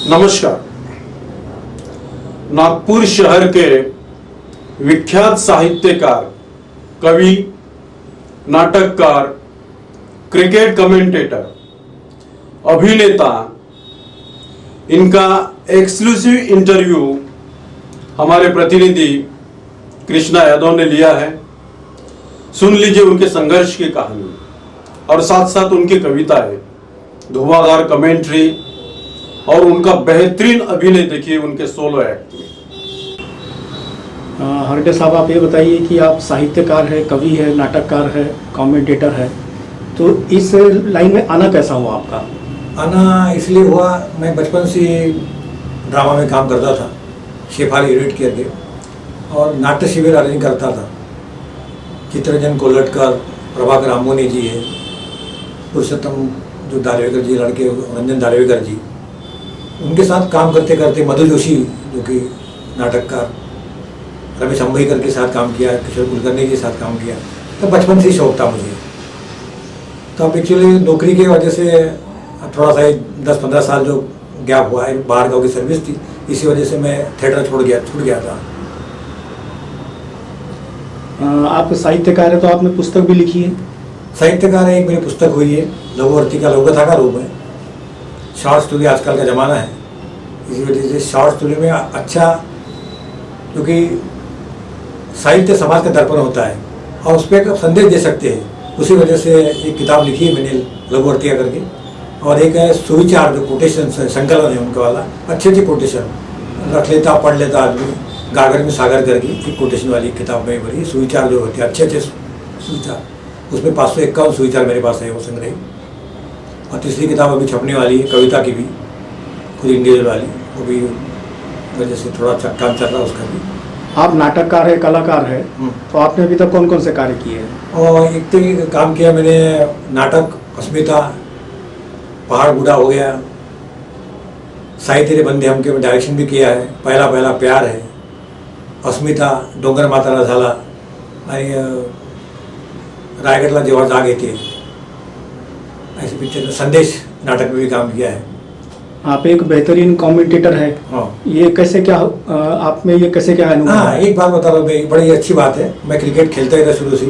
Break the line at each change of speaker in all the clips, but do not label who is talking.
नमस्कार। नागपुर शहर के विख्यात साहित्यकार, कवि, नाटककार, क्रिकेट कमेंटेटर, अभिनेता, इनका एक्सक्लूसिव इंटरव्यू हमारे प्रतिनिधि कृष्णा यादव ने लिया है। सुन लीजिए उनके संघर्ष की कहानी और साथ साथ उनकी कविताएं, धुआंधार कमेंट्री और उनका बेहतरीन अभिनय देखिए उनके सोलो एक्ट में।
हरडे साहब, आप ये बताइए कि आप साहित्यकार है, कवि है, नाटककार है, कमेंटेटर है, तो इस लाइन में आना कैसा हुआ आपका?
आना इसलिए हुआ, मैं बचपन से ड्रामा में काम करता था, शेफाली यूनिट के थे और नाट्य शिविर अरेंज करता था। चित्ररंजन कोलटकर, प्रभाकर आम्बोनी जी है, पुरुषोत्तम जो दालेकर जी लड़के, रंजन दालेकर जी, उनके साथ काम करते करते मधु जोशी जो कि नाटककार, रमेश अंबेकर के साथ काम किया, किशोर कुलकर्णी के साथ काम किया। तो बचपन से ही शौक था मुझे। तो अब एक्चुअली नौकरी की वजह से थोड़ा सा 10-15 साल जो गैप हुआ है, बाहर गाँव की सर्विस थी, इसी वजह से मैं थिएटर छूट गया था।
आप साहित्यकार है तो आपने पुस्तक भी लिखी है?
साहित्यकार है, एक मेरी पुस्तक हुई है लघुवर्ती का लघुकथा का रूप है। शॉर्ट स्टोरी आजकल का ज़माना है, इसी वजह से शॉर्ट स्टोरी में अच्छा, क्योंकि साहित्य समाज का दर्पण होता है और उस पर संदेश दे सकते हैं। उसी वजह से एक किताब लिखी है मैंने लघुवर्तिया करके, और एक है सुविचार जो कोटेशन संकलन है उनका वाला, अच्छे कोटेशन रख लेता, पढ़ लेता आदमी, गागर में सागर करके एक कोटेशन वाली किताब में बड़ी सुविचार जो होती है, अच्छे सुविचार, उसमें 551 सुविचार मेरे पास है वो संग्रह। और तीसरी किताब अभी छपने वाली है, कविता की भी, खुद इंडिविजुअल वाली, वो भी वजह से थोड़ा काम चल रहा है उसका भी।
आप नाटककार है, कलाकार है, तो आपने अभी तक कौन कौन से कार्य किए हैं?
और एक तो काम किया मैंने नाटक अस्मिता, पहाड़ बूढ़ा हो गया, साई तेरे बंदे हमके में डायरेक्शन भी किया है, पहला पहला प्यार है, अस्मिता, डोंगर माता झाला आणि रायगढ़ला जेव्हा जाग येते, ऐसे पिक्चर, संदेश नाटक में भी काम किया है।
आप एक बेहतरीन कमेंटेटर है।
हाँ,
ये कैसे क्या आप में ये कैसे क्या अनुभव?
हाँ, एक बात बता रहा हूँ, बड़ी अच्छी बात है। मैं क्रिकेट खेलता ही था शुरू से,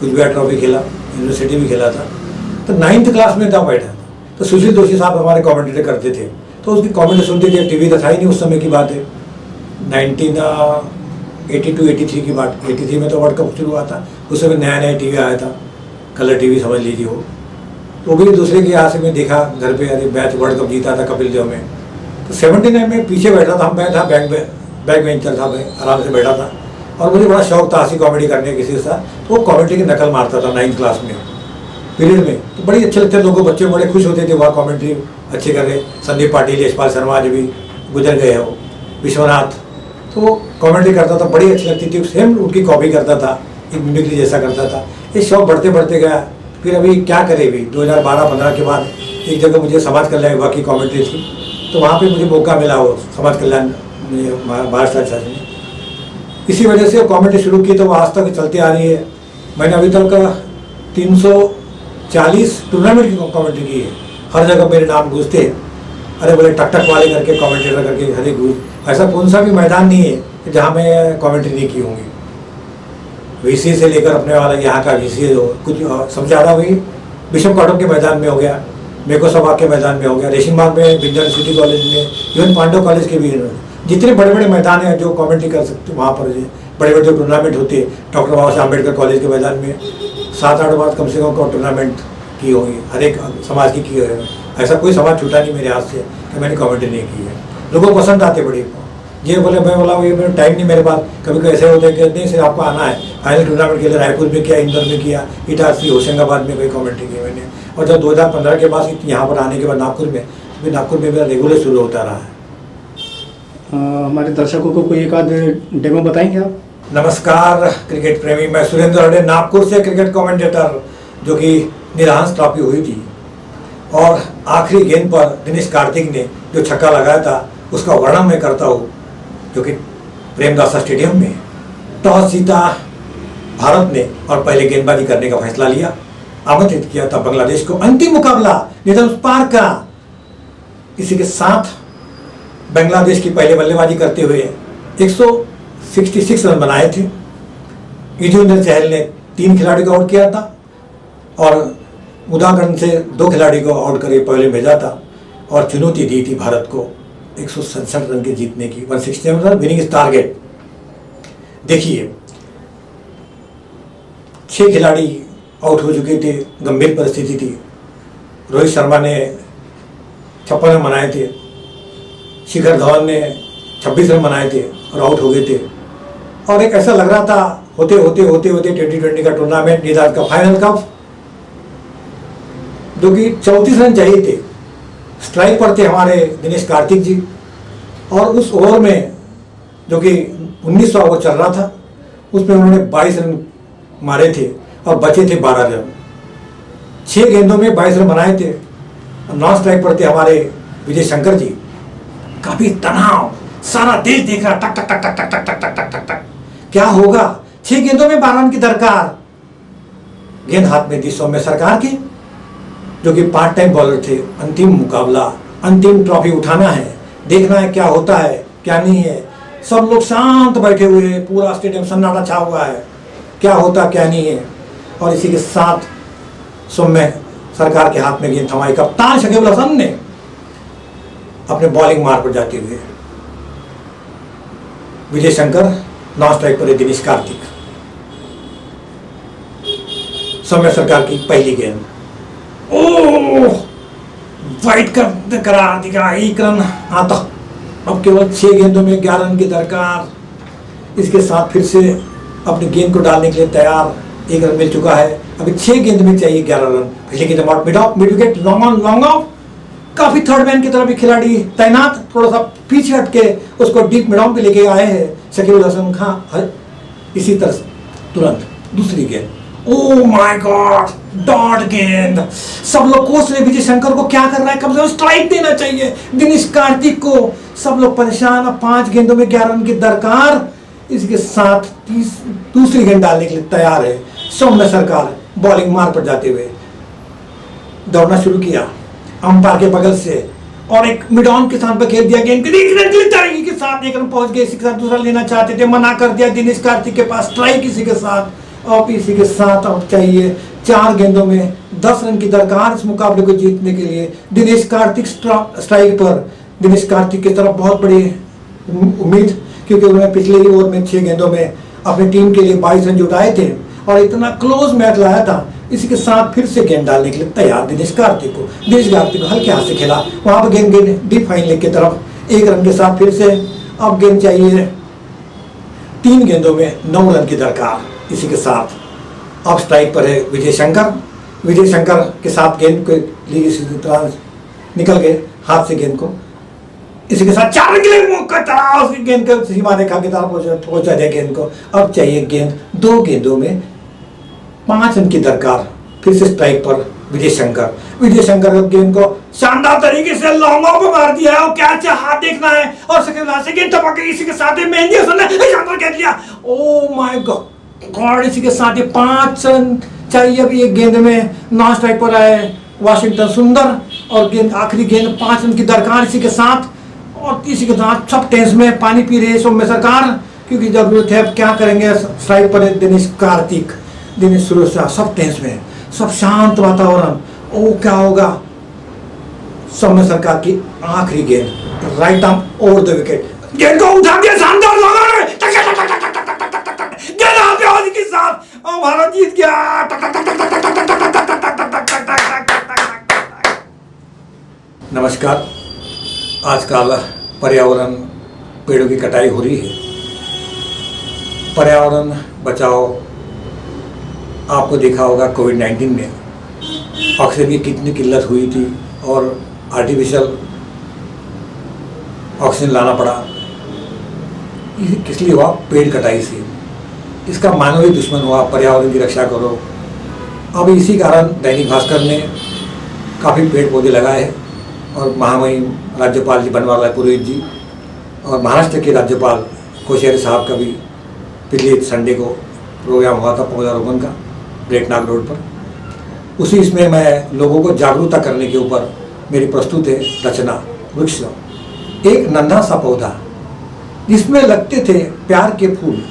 कुचबिहार ट्रॉफी खेला, यूनिवर्सिटी भी खेला था। तो 9th क्लास में था बैठा था, तो सुशील दोषी साहब हमारे कमेंटेटर करते थे, तो उसकी कमेंट सुनते थे। टीवी तो था ही नहीं उस समय की बात है, 1982-83 की बात। 83 में तो वर्ल्ड कप शुरू हुआ था, उस समय नया नया टीवी आया था, कलर टीवी समझ लीजिए वो भी दूसरे के यहाँ से मैं देखा घर पे, अरे मैच वर्ल्ड कप जीता था कपिल देव में। तो 79 में पीछे बैठा था, मैं था बैक बेंचर था, मैं आराम से बैठा था और मुझे बड़ा शौक था हंसी कॉमेडी करने किसी के साथ। तो वो कॉमेडी की नकल मारता था 9th क्लास में पीरियड में, तो बड़ी अच्छे लगते लोगों, बच्चे बड़े खुश होते थे, वहाँ कॉमेंट्री अच्छे कर रहे। संदीप पाटिल, यशपाल शर्मा जो भी गुजर गए हो, विश्वनाथ, तो वो कॉमेंट्री करता था, बड़ी अच्छी लगती थी, सेम उनकी कॉपी करता था, एक मिमिक्री जैसा करता था। ये शौक बढ़ते बढ़ते गया। फिर अभी क्या करे, भी 2012-15 के बाद एक जगह मुझे समाज कल्याण विभाग की कॉमेंट्री थी, तो वहाँ पे मुझे मौका मिला वो समाज कल्याण महाराष्ट्र शासन में। इसी वजह से कॉमेंट्री शुरू की, तो वो आज तक चलती आ रही है। मैंने अभी तक 340 टूर्नामेंट की कॉमेंट्री की है। हर जगह मेरे नाम गूंजते हैं, अरे बोले टक टक वाले करके कॉमेंटेटर करके हरे गूंज। ऐसा कौन सा भी मैदान नहीं है जहाँ मैं कॉमेंट्री नहीं की होंगी। वीसी से लेकर अपने वाला यहाँ का वीसी जो कुछ सबसे ज़्यादा हुई बिशप कॉटन के मैदान में हो गया, मेको सभा के मैदान में हो गया, रेशिम बाग में, बिंदर सिटी कॉलेज में, इवन पांडव कॉलेज के भी, जितने बड़े बड़े मैदान हैं जो कॉमेंट्री कर सकते वहाँ पर बड़े बड़े जो टूर्नामेंट होते हैं, डॉक्टर बाबा साहब अम्बेडकर कॉलेज के मैदान में 7-8 बार कम से कम टूर्नामेंट की होगी, हर एक समाज की होगी। ऐसा कोई समाज छूटा नहीं मेरे हाथ से कि मैंने कॉमेंट्री नहीं की है। लोगों को पसंद आते बड़ी, ये बोले मैं बोला ये मेरा टाइम नहीं मेरे पास। कभी कभी ऐसे होते हैं कि नहीं सर आपको आना है, फाइनल टूर्नामेंट के लिए रायपुर में किया, इंदौर में किया, इटारसी होशंगाबाद में कोई कमेंट्री की मैंने। और जब 2015 के बाद यहाँ पर आने के बाद नागपुर में मेरा रेगुलर शुरू होता रहा है।
हमारे दर्शकों को कोई एक आध डेमो बताएंगे आप?
नमस्कार क्रिकेट प्रेमी, मैं सुरेंद्र हरडे नागपुर से क्रिकेट कमेंटेटर, जो कि निरहांस ट्रॉफी हुई थी और आखिरी गेंद पर दिनेश कार्तिक ने जो छक्का लगाया था उसका वर्णन मैं करता हूँ, जो कि प्रेमदासा स्टेडियम में टॉस जीता भारत ने और पहले गेंदबाजी करने का फैसला लिया, आमंत्रित किया था बांग्लादेश को। अंतिम मुकाबला निधन पार का। इसी के साथ बांग्लादेश की पहले बल्लेबाजी करते हुए 166 रन बनाए थे। युजवेंद्र चहल ने 3 खिलाड़ी को आउट किया था और उदाहरण से 2 खिलाड़ी को आउट करके पहले भेजा था और चुनौती दी थी भारत को 167 रन के जीतने की, 167 रन विनिंग टारगेट। देखिए 6 खिलाड़ी आउट हो चुके थे, गंभीर परिस्थिति थी। रोहित शर्मा ने 56 रन बनाए थे, शिखर धवन ने 26 रन बनाए थे और आउट हो गए थे। और एक ऐसा लग रहा था होते होते 2020 का टूर्नामेंट निदाद का फाइनल कप, जो कि 34 रन चाहिए थे। स्ट्राइक पर थे हमारे दिनेश कार्तिक जी और उस ओवर में जो कि 19वां ओवर चल रहा था उसमें उन्होंने 22 रन मारे थे और बचे थे 12 रन। 6 गेंदों में 22 रन बनाए थे। नॉन स्ट्राइक पर थे हमारे विजय शंकर जी। काफी तनाव, सारा देश देख रहा, टक टक टक टक टक टक टक टक टक टक, क्या होगा। 6 गेंदों में 12 रन की दरकार। गेंद हाथ में दी सौम्य सरकार की, जो कि पार्ट टाइम बॉलर थे। अंतिम मुकाबला, अंतिम ट्रॉफी उठाना है, देखना है क्या होता है क्या नहीं है। सब लोग शांत बैठे हुए हैं, पूरा स्टेडियम सन्नाटा छा हुआ है, क्या होता क्या नहीं है। और इसी के साथ सौम्य सरकार के हाथ में गेंद थमाई कप्तान शकीब अल हसन ने अपने बॉलिंग मार्ग पर जाते हुए। विजय शंकर नॉन स्ट्राइक पर दिनेश कार्तिक। सौम्य सरकार की पहली गेंद, ओह वाइट कर करार दिखा, 1 रन आता। अब केवल 6 गेंदों में 11 रन की दरकार। इसके साथ फिर से अपनी गेंद को डालने के लिए तैयार, 1 रन मिल चुका है। अभी 6 गेंद में चाहिए 11 रन। पहले गेंद out, mid wicket, long on long off. काफी थर्ड मैन की तरफ भी खिलाड़ी तैनात, थोड़ा सा पीछे हट के उसको डीप मिड ऑन पे लेके आए हैं शकीब अल हसन खान। इसी तरह तुरंत दूसरी गेंद, ओह माय गॉड, डॉट गेंद। सब लोग कोच ने विजय शंकर को क्या कर रहा है, कम से कम स्ट्राइक देना चाहिए दिनेश कार्तिक को। सब लोग परेशान। अब 5 गेंदों में 11 रन की दरकार। इसके साथ दूसरी गेंद डालने के लिए तैयार है सौम्य सरकार। बॉलिंग मार्ग पर जाते हुए दौड़ना शुरू किया अंपायर के बगल से और एक मिड ऑन के स्थान पर खेल दिया गेंद के साथ 1 रन पहुंच गए। इसी के साथ दूसरा लेना चाहते थे, मना कर दिया दिनेश कार्तिक के पास। स्ट्राइक इसी के साथ। और इसी के साथ अब चाहिए 4 गेंदों में 10 रन की दरकार इस मुकाबले को जीतने के लिए। दिनेश कार्तिक स्ट्राइक पर। दिनेश कार्तिक की तरफ बहुत बड़ी उम्मीद, क्योंकि उन्होंने पिछले ही ओवर में 6 गेंदों में अपनी टीम के लिए 22 रन जुटाए थे और इतना क्लोज मैच लाया था। इसी के साथ फिर से गेंद डालने के लिए तैयार दिनेश कार्तिक को। दिनेश कार्तिक को हल्के हाथ से खेला, वहां पर गेंद डीप फाइन लेग की तरफ 1 रन के साथ फिर से। अब गेंद चाहिए 3 गेंदों में 9 रन की दरकार। इसी के साथ अब स्ट्राइक पर है विजय शंकर। विजय शंकर के साथ गेंद के लिए इसी तरह निकल गए हाथ से गेंद को। इसी के साथ 4 रन के लिए मौका था, उसकी गेंद को सीमा रेखा की तरफ पहुंचा दिया गेंद को। अब चाहिए गेंद 2 गेंदों में 5 रन की दरकार। फिर से स्ट्राइक पर विजय शंकर। विजय शंकर गेंद को शानदार तरीके से लॉन्ग ऑफ मार दिया है और क्या हाथ देखना है और सेकंड से गेंद टपक गई। इसी के साथ ही मेहंदी हसन ने शानदार खेल दिया। ओह माय गॉड, इसी के साथ ही 5 रन चाहिए। अभी एक गेंद में नॉन स्ट्राइक पर आए वाशिंगटन सुंदर और गेंद आखिरी गेंद 5 रन की दरकार। इसी के साथ और इसी के साथ सब टेंस में पानी पी रहे सौम्य सरकार, क्योंकि जरूरत है। अब क्या करेंगे, स्ट्राइक पर दिनेश कार्तिक, दिनेश सुरेशा, सब टेंस में, सब शांत वातावरण। ओ क्या होगा। सौम्य सरकार की आखिरी गेंद, right arm over the wicket, गेंद को उठा दिया, शानदार गेंद आते होने के साथ और भारत जीत गया। नमस्कार। आजकल पर्यावरण, पेड़ों की कटाई हो रही है। पर्यावरण बचाओ। आपको देखा होगा कोविड-19 में ऑक्सीजन की कितनी किल्लत हुई थी और आर्टिफिशियल ऑक्सीजन लाना पड़ा। ये किस लिए हुआ? पेड़ कटाई से। इसका मानवीय दुश्मन हुआ। पर्यावरण की रक्षा करो। अब इसी कारण दैनिक भास्कर ने काफ़ी पेड़ पौधे लगाए हैं और महामहिम राज्यपाल जी बनवारीलाल पुरोहित जी और महाराष्ट्र के राज्यपाल कोश्यारी साहब का भी पिछले संडे को प्रोग्राम हुआ था पौधारोपण का ग्रेट नाग रोड पर। उसी इसमें मैं लोगों को जागरूकता करने के ऊपर मेरी प्रस्तुत है रचना वृक्ष एक नन्हा सा पौधा जिसमें लगते थे प्यार के फूल,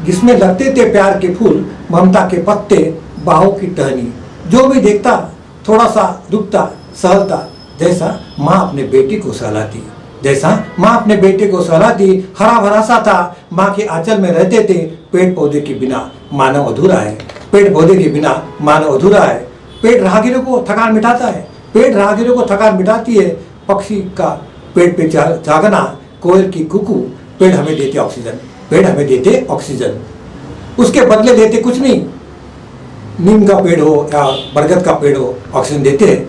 जिसमें लगते थे प्यार के फूल, ममता के पत्ते, बाहों की टहनी। जो भी देखता थोड़ा सा रुकता, सहलता, जैसा माँ अपने बेटे को सहलाती, जैसा माँ अपने बेटे को सहलाती। हरा भरा सा था, माँ के आंचल में रहते थे। पेड़ पौधे के बिना मानव अधूरा है, पेड़ पौधे के बिना मानव अधूरा है। पेड़ राहगीरों को थकान मिटाता है, पेड़ राहगीरों को थकान मिटाती है। पक्षी का पेड़ पे जागना, कोयल की कुकू, पेड़ हमें देते ऑक्सीजन, पेड़ हमें देते ऑक्सीजन। उसके बदले देते कुछ नहीं। नीम का पेड़ हो या बरगद का पेड़ हो, ऑक्सीजन देते हैं,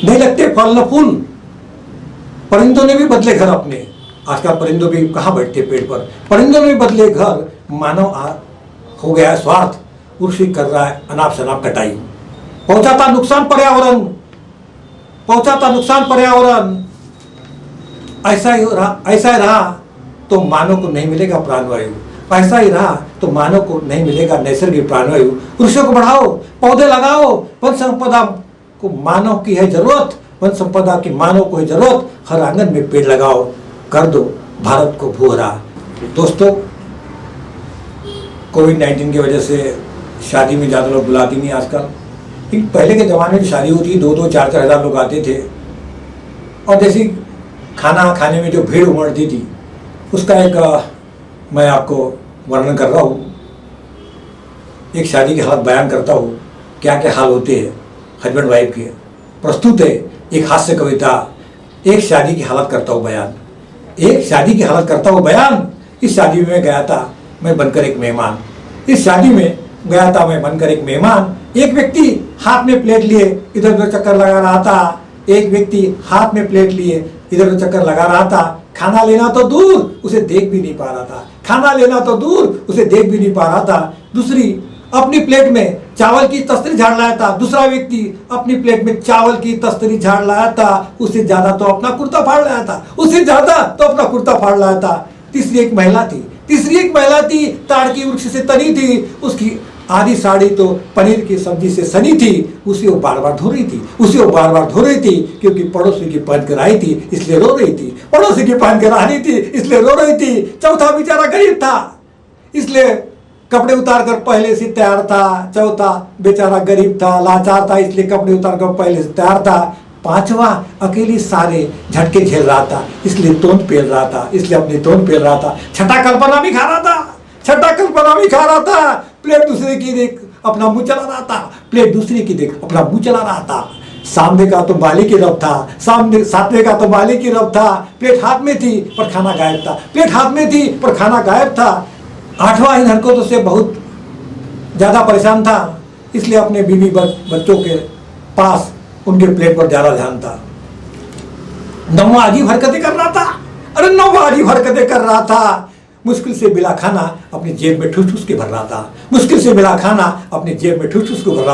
नहीं लगते फल न फूल। परिंदों ने भी बदले घर अपने, आजकल परिंदों भी कहाँ बैठते पेड़ पर, परिंदों ने बदले घर। मानव हो गया स्वार्थ, उर्सी कर रहा है अनाप शनाप कटाई, पहुंचाता नुकसान पर्यावरण, पहुंचाता नुकसान पर्यावरण। ऐसा ही रहा तो मानव को नहीं मिलेगा प्राणवायु, ऐसा ही रहा तो मानव को नहीं मिलेगा नैसर्गिक प्राणवायु। वृक्षों को बढ़ाओ, पौधे लगाओ, वन संपदा को मानव की है जरूरत, वन संपदा की मानव को है जरूरत। हर आंगन में पेड़ लगाओ, कर दो भारत को भूहरा। दोस्तों, कोविड-19 की वजह से शादी में ज़्यादा लोग बुलाती नहीं आजकल। लेकिन पहले के ज़माने में शादी होती 2-2, 4-4 हज़ार लोग आते थे, और जैसी खाना खाने में जो भीड़ उमड़ती थी, उसका एक मैं आपको वर्णन कर रहा हूँ। एक शादी की हालत बयान करता हूँ, क्या क्या हाल होते हैं हस्बैंड वाइफ के। प्रस्तुत है एक हास्य कविता, एक शादी की हालत करता हूँ बयान, एक शादी की हालत करता हूँ बयान। इस शादी में गया था मैं बनकर एक मेहमान, इस शादी में गया था मैं बनकर एक मेहमान। एक व्यक्ति हाथ में प्लेट लिए इधर उधर चक्कर लगा रहा था, एक व्यक्ति हाथ में प्लेट लिए इधर उधर चक्कर लगा रहा था। खाना लेना तो दूर, उसे देख भी नहीं पा रहा था, खाना लेना तो दूर, उसे देख भी नहीं पा रहा था। दूसरी अपनी प्लेट में चावल की तस्तरी झाड़ लाया था, दूसरा व्यक्ति अपनी प्लेट में चावल की तस्तरी झाड़ लाया था, उससे ज्यादा तो अपना कुर्ता फाड़ लाया था, उससे ज्यादा तो अपना कुर्ता फाड़ लाया था। तीसरी एक महिला थी, ताड़ की वृक्ष से तनी थी, उसकी आधी साड़ी तो पनीर की सब्जी से सनी थी, उसे वो बार बार धो रही थी, क्योंकि पड़ोसी की पहन कर आई थी इसलिए रो रही थी, पड़ोसी की पहन कर आई थी इसलिए रो रही थी। चौथा बेचारा गरीब था, इसलिए कपड़े उतार कर पहले से तैयार था। चौथा बेचारा गरीब था, लाचार था, इसलिए कपड़े उतार कर पहले से तैयार था। पांचवा अकेली सारे झटके झेल रहा था, इसलिए तोंद पेल रहा था, इसलिए अपनी तोंद पेल रहा था। छठा कल्पना भी खा रहा था, प्लेट दूसरे की देख अपना मुंह चला रहा था, प्लेट दूसरे की देख अपना मुंह चला रहा था। सामने का तो मालिक की रब था, सामने का तो मालिक की रब था। प्लेट हाथ में थी पर खाना गायब था, प्लेट हाथ में थी पर खाना गायब था। आठवां इन हरकतों से बहुत ज्यादा परेशान था, इसलिए अपने बीवी बच्चों के पास उनके प्लेट पर ज्यादा ध्यान था। नौवां अजीब हरकतें कर रहा था, मुश्किल से मिला खाना अपनी जेब में ठूस के भर रहा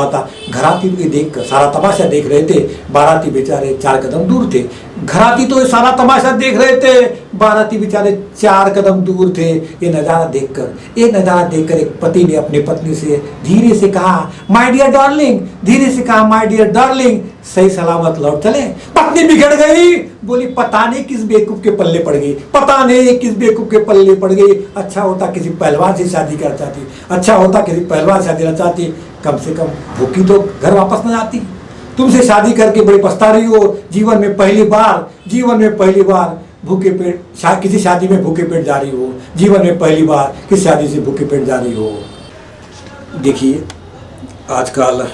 था, घराती भी देखकर सारा तमाशा देख रहे थे, बाराती बेचारे 4 कदम दूर थे। घराती तो सारा तमाशा देख रहे थे, बाराती बेचारे 4 कदम दूर थे। ये नज़ारा देखकर एक पति ने अपनी पत्नी से धीरे से कहा, माय डियर डार्लिंग, सही सलामत लौट चले। पत्नी बिगड़ गई, बोली पता नहीं किस बेवकूफ के पल्ले पड़ गई, अच्छा होता किसी पहलवान से शादी कर चाहती, कम से कम भूखी तो घर वापस न जाती। तुमसे शादी करके बड़ी पछता रही हो, जीवन में पहली बार भूखे पेट किसी शादी में भूखे पेट जा रही हो। देखिए, आजकल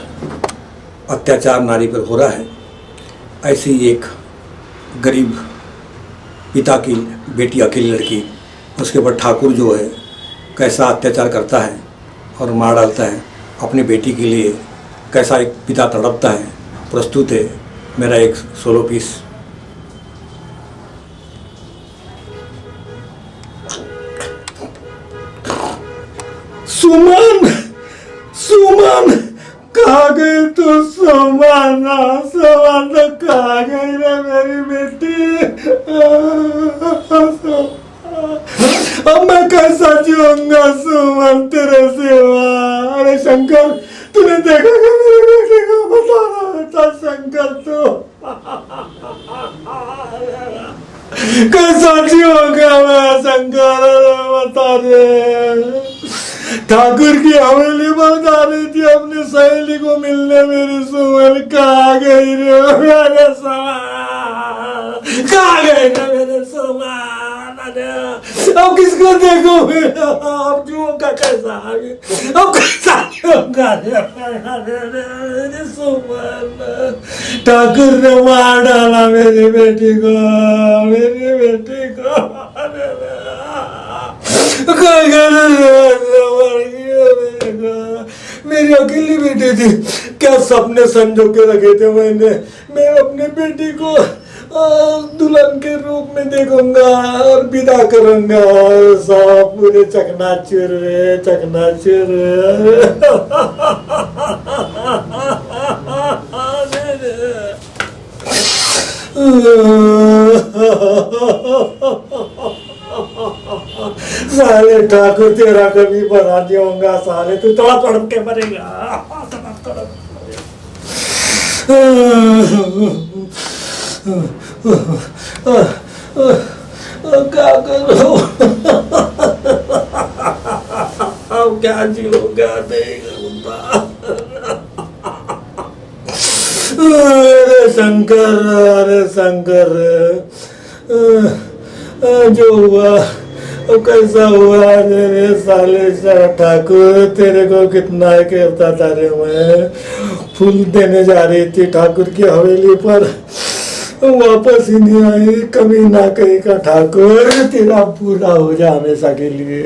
अत्याचार नारी पर हो रहा है। ऐसे ही एक गरीब पिता की बेटी, अकेली लड़की, उसके ऊपर ठाकुर जो है कैसा अत्याचार करता है और मार डालता है अपनी बेटी के लिए, कैसा एक पिता तड़पता है। प्रस्तुत है मेरा एक सोलो पीस। सुमन कहाँ गई तू? सुमन कहाँ गई रे मेरी बेटी? अब मैं कैसा जीऊंगा सुमन तेरे सिवा? अरे शंकर, तूने देखा कि मेरे बेटे को? बता रहा था शंकर, तो कैसा जीवोगा मैं शंकर, बता दे। ठाकुर की हवेली पर जा रही थी अपनी सहेली को मिलने, मेरी सुमन कहाँ गई रे मेरे सुमन, कहाँ गई रे मेरे सुमन। अब किसको देखो मेरा, अब जुओं का कैसा आगे, अब कैसा होगा मेरे सुमन। ठाकुर ने मार डाला मेरी बेटी को, मेरी बेटी को। मेरी अकेली बेटी थी, क्या सपने संजो के रखे थे मैंने। मैं अपने बेटी को दुल्हन के रूप में देखूंगा और विदा करूंगा, सब पूरे चकनाचूर चकनाचूर। साले ठाकुर तेरा कभी बना दिया साले, तू थोड़ा तड़प के मरेगा, तड़प क्या करो, अब क्या जीवोगा देगा। अरे शंकर, जो हुआ अब कैसा हुआ रे साले ठाकुर, तेरे को कितना कहता था रे मैं। फूल देने जा रही थी ठाकुर की हवेली पर, वापस ही नहीं आई, कभी ना कहीं का ठाकुर, तेरा पूरा हो जा हमेशा के लिए।